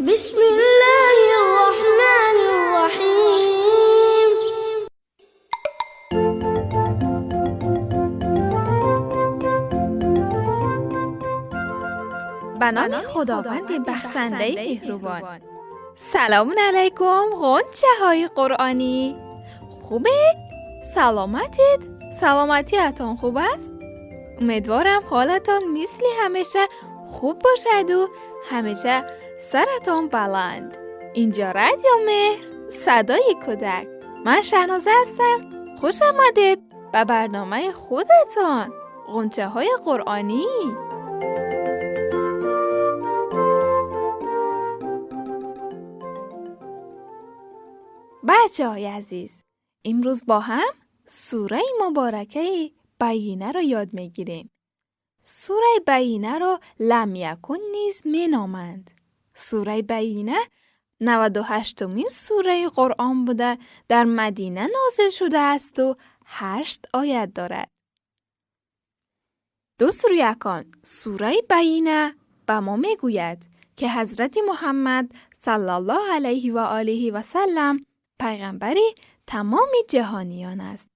بسم الله الرحمن الرحیم. به نام خداوند بخشنده مهربان. سلام علیکم غنچه های قرآنی. خوبید؟ سلامتید؟ سلامتیتون خوب است؟ امیدوارم حالتون مثل همیشه خوب باشد و همیشه سرتون بلند. اینجا رادیو مهر، صدای کودک. من شهنازه هستم. خوش آمدید به برنامه خودتون، غنچه های قرآنی. بچه های عزیز، امروز با هم سوره مبارکه بینه را یاد میگیریم. سوره بینه را لم یکن نیز مینامند. سوره بینه 98مین سوره قرآن بوده، در مدینه نازل شده است و 8 آیت دارد. دوست رویکان، سوره بینه به ما میگوید که حضرت محمد صلی الله علیه و آله و سلم پیغمبری تمام جهانیان است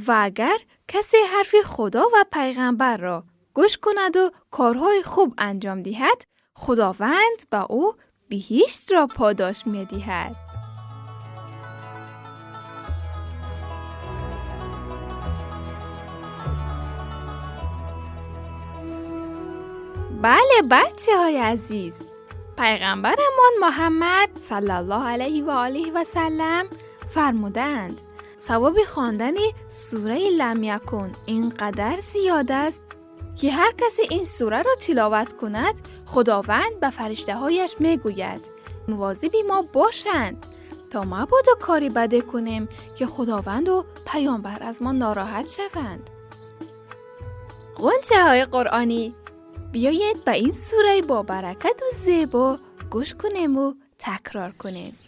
و اگر کسی حرف خدا و پیغمبر را گوش کند و کارهای خوب انجام دهد، خداوند به او بهشت را پاداش می دهد. بله بچه های عزیز، پیغمبرمان محمد صلی الله علیه و آله و سلم فرمودند ثواب خواندن سوره لم یکن اینقدر زیاد است که هر کسی این سوره را تلاوت کند، خداوند به فرشته هایش میگوید مواظب ما باشند تا مبادا کاری بده کنیم که خداوند و پیامبر از ما ناراحت شوند. غنچه های قرآنی، بیایید به این سوره با برکت و زیبا گوش کنیم و تکرار کنیم.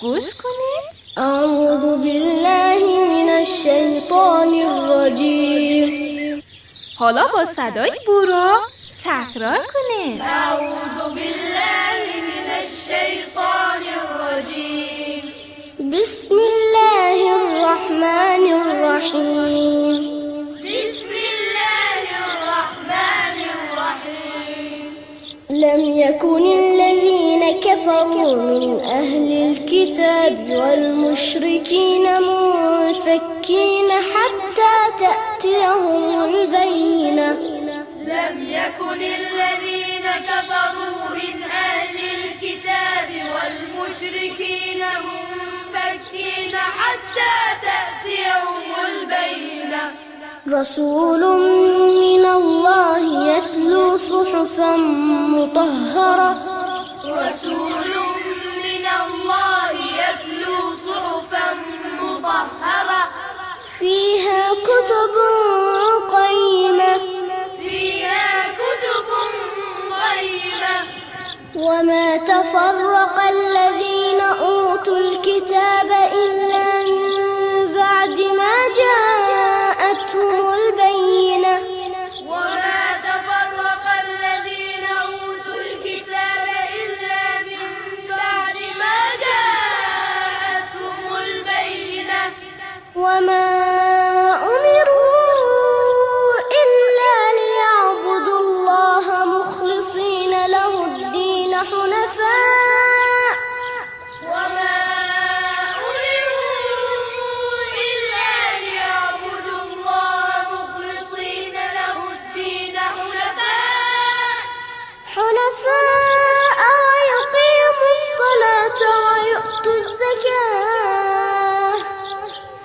گوش کنیم. اعوذ بالله من الشیطان الرجیم. حالا با صدای بورا تکرار کنیم. اعوذ بالله من الشیطان الرجیم. بسم الله الرحمن الرحیم. لم يكن الذين كفروا من أهل الكتاب والمشركين منفكين حتى تأتيهم البينة. لم يكن الذين كفروا من أهل الكتاب والمشركين منفكين حتى تأتيهم البينة. رسول من الله يتلو صحفا مطهرة. رسول من الله يتلو صحفا مطهرة. فيها كتب قيمة. فيها كتب قيمة. وما تفرق الذين أوتوا الكتاب إلا من بعد ما جاءتهم البينة. وما تفرق الذين أوتوا الكتاب إلا من بعد ما جاءتهم البينة. وما أمروا إلا ليعبدوا الله مخلصين له الدين حنفاء. وما أمروا إلا ليعبدوا الله مخلصين له الدين حنفاء ويقيموا الصلاة ويؤتوا الزكاة.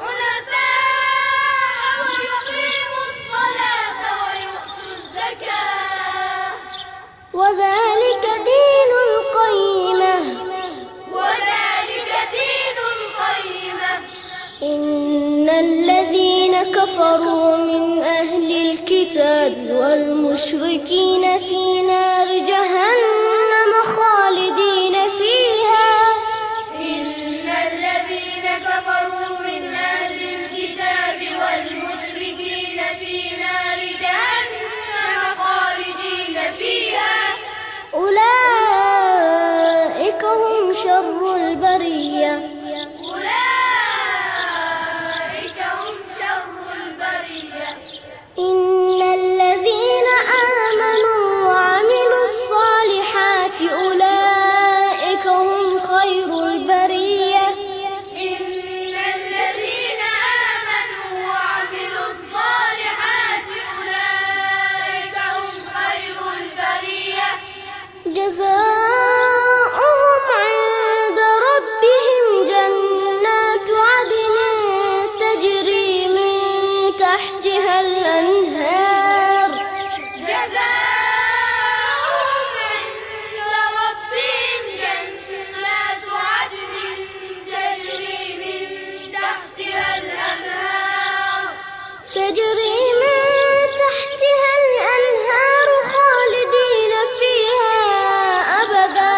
حنفاء ويقيموا الصلاة ويؤتوا الزكاة. وذلك دين القيمة. وذلك دين القيمة. إن الذين كفروا من أهل الكتاب والمشركين في نار جهنم خالدين فيها. إن الذين كفروا من أهل الكتاب والمشركين في نار جهنم خالدين فيها. أولئك تجري من تحتها الأنهار خالدين فيها أبدا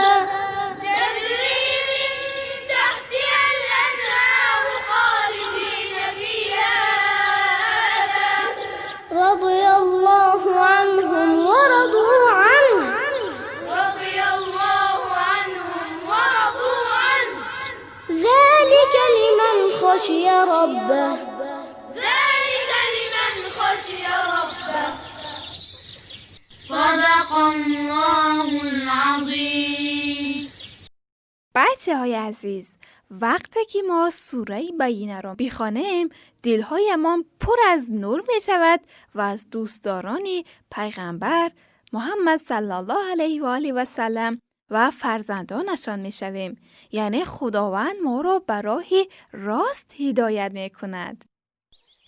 تجري من تحتها الأنهار خالدين فيها أبدا رضي الله عنهم ورضوا عنه رضي الله عنهم ورضوا عنه ذلك لمن خشي ربه ذلك لمن خشي ربه صدق الله العظیم. بچه های عزیز، وقتی که ما سوره بینه را بخوانیم دلهایمان پر از نور می شود و از دوستداران پیغمبر محمد صلی الله علیه و آله و سلم و فرزندانشان می شویم. یعنی خداوند ما را به راه راست هدایت می کند.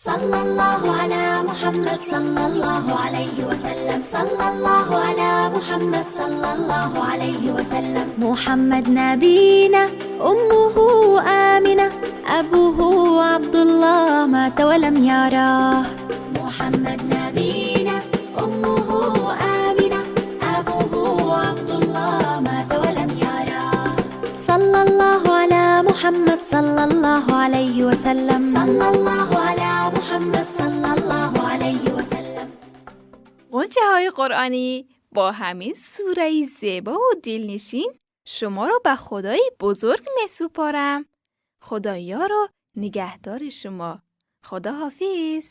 صلى الله على محمد صلى الله عليه وسلم صلى الله على محمد صلى الله عليه وسلم محمد نبينا أمه آمنة أبوه عبد الله مات ولم يراه محمد نبينا أمه آمنة أبوه عبد الله مات ولم يراه صلى الله على محمد صلى الله عليه وسلم صلى الله على محمد صلى الله عليه وسلم. غنچه های قرآنی، با همین سوره زیبا و دلنشین شما را به خدای بزرگ می سپارم. خدایا را نگهدار شما. خدا حافظ.